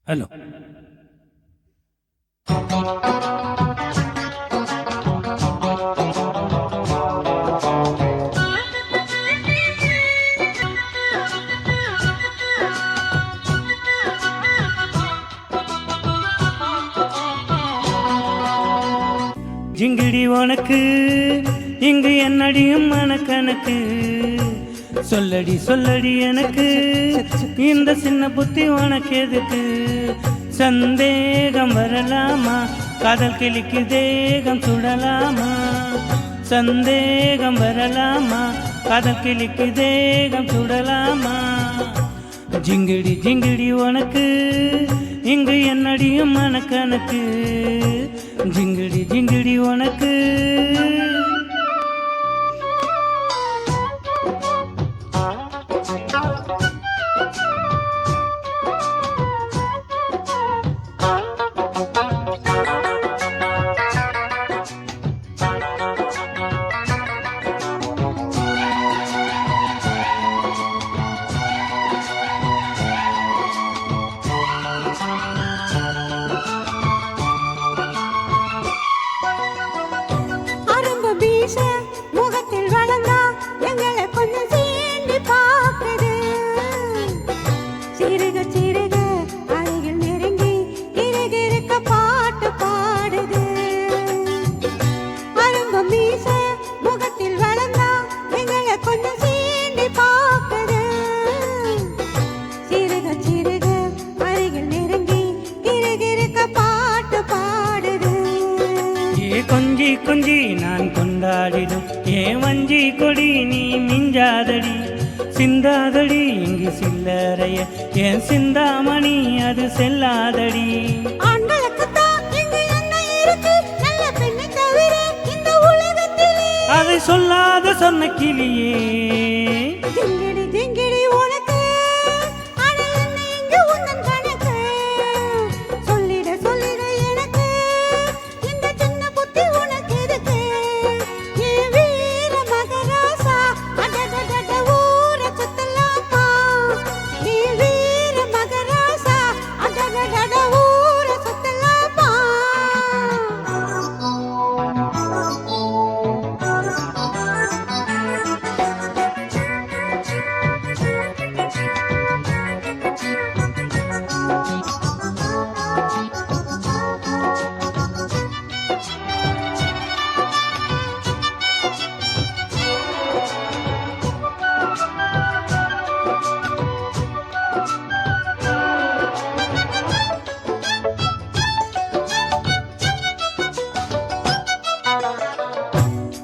Hello. ஜிங்கிடி உனக்கு இங்கு என்னடியும் மனக்கணக்கு, சொல்லடி சொல்லடி எனக்கு இந்த சின்ன புத்தி உனக்கு எதுக்கு? சந்தேகம் வரலாமா, காதல் கிளிக்கு தேகம் சுடலாமா? சந்தேகம் வரலாமா, காதல் கிளிக்கு தேகம் சுடலாமா? ஜிங்கிடி ஜிங்கிடி உனக்கு இங்கு என்னடியும் மனக்கணக்கு, ஜிங்கிடி ஜிங்கிடி உனக்கு. முகத்தில் வளர்ந்தா எங்களை கொஞ்சம் சீண்டி பார்க்குது, சிறுக சிறுக அருகில் நெருங்கி இருக்க பாட்டு பாடுது. அரும்பு மீச முகத்தில் வளர்ந்தா எங்களை கொஞ்சம் சீண்டி பார்க்குது, சிறுக சிறுக அருகில் நெருங்கி இருக்க பாட்டு பாடுது. கொஞ்சி கொஞ்சி நான் கொண்டாடிடும் ஏன் வஞ்சி கொடி நீ மிஞ்சாதடி, சிந்தாதடி இங்கு சில்லறைய ஏன் சிந்தாமணி அது செல்லாதடி. அதை சொல்லாத சொன்ன கிளியே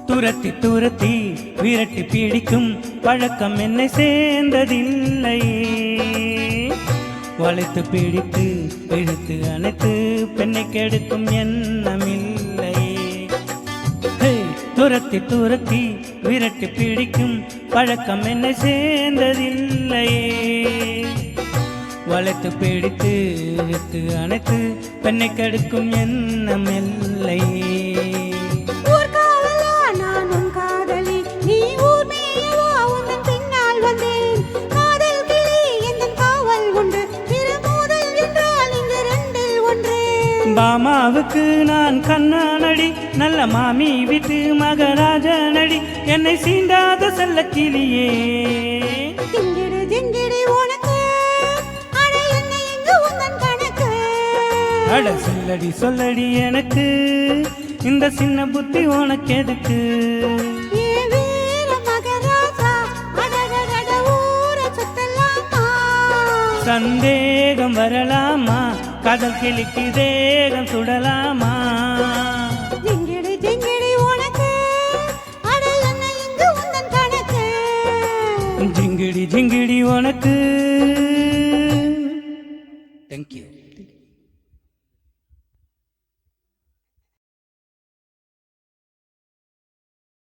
துரத்தி துரத்தி விரட்டி பிடிக்கும் பழக்கம் என்னை சேர்ந்ததில்லை, வளைத்து பிடித்து இழுத்து அணைத்து பெண்ணை கெடுக்கும் எண்ணமில்லை. துரத்தி துரத்தி விரட்டி பிடிக்கும் பழக்கம் என்னை சேர்ந்ததில்லை, வளைத்து பிடித்து இழுத்து அணைத்து பெண்ணை கெடுக்கும் எண்ணமில்லை. பாமாவுக்கு நான் கண்ணானடி, நல்ல மாமி வீட்டு மகராஜனடி, என்னை சீண்டாத செல்ல கிளியே. அட சொல்லடி சொல்லடி எனக்கு இந்த சின்ன புத்தி உனக்கு எதுக்கு? சந்தேகம் வரலாமா, காதல் கிளிக்கு தேகம் சுடலாமா? ஜிங்கிடி ஜிங்கிடி உனக்கு அட என்ன இங்கு உந்தன் கணக்கு, ஜிங்கிடி ஜிங்கிடி உனக்கு. தேங்க்யூ.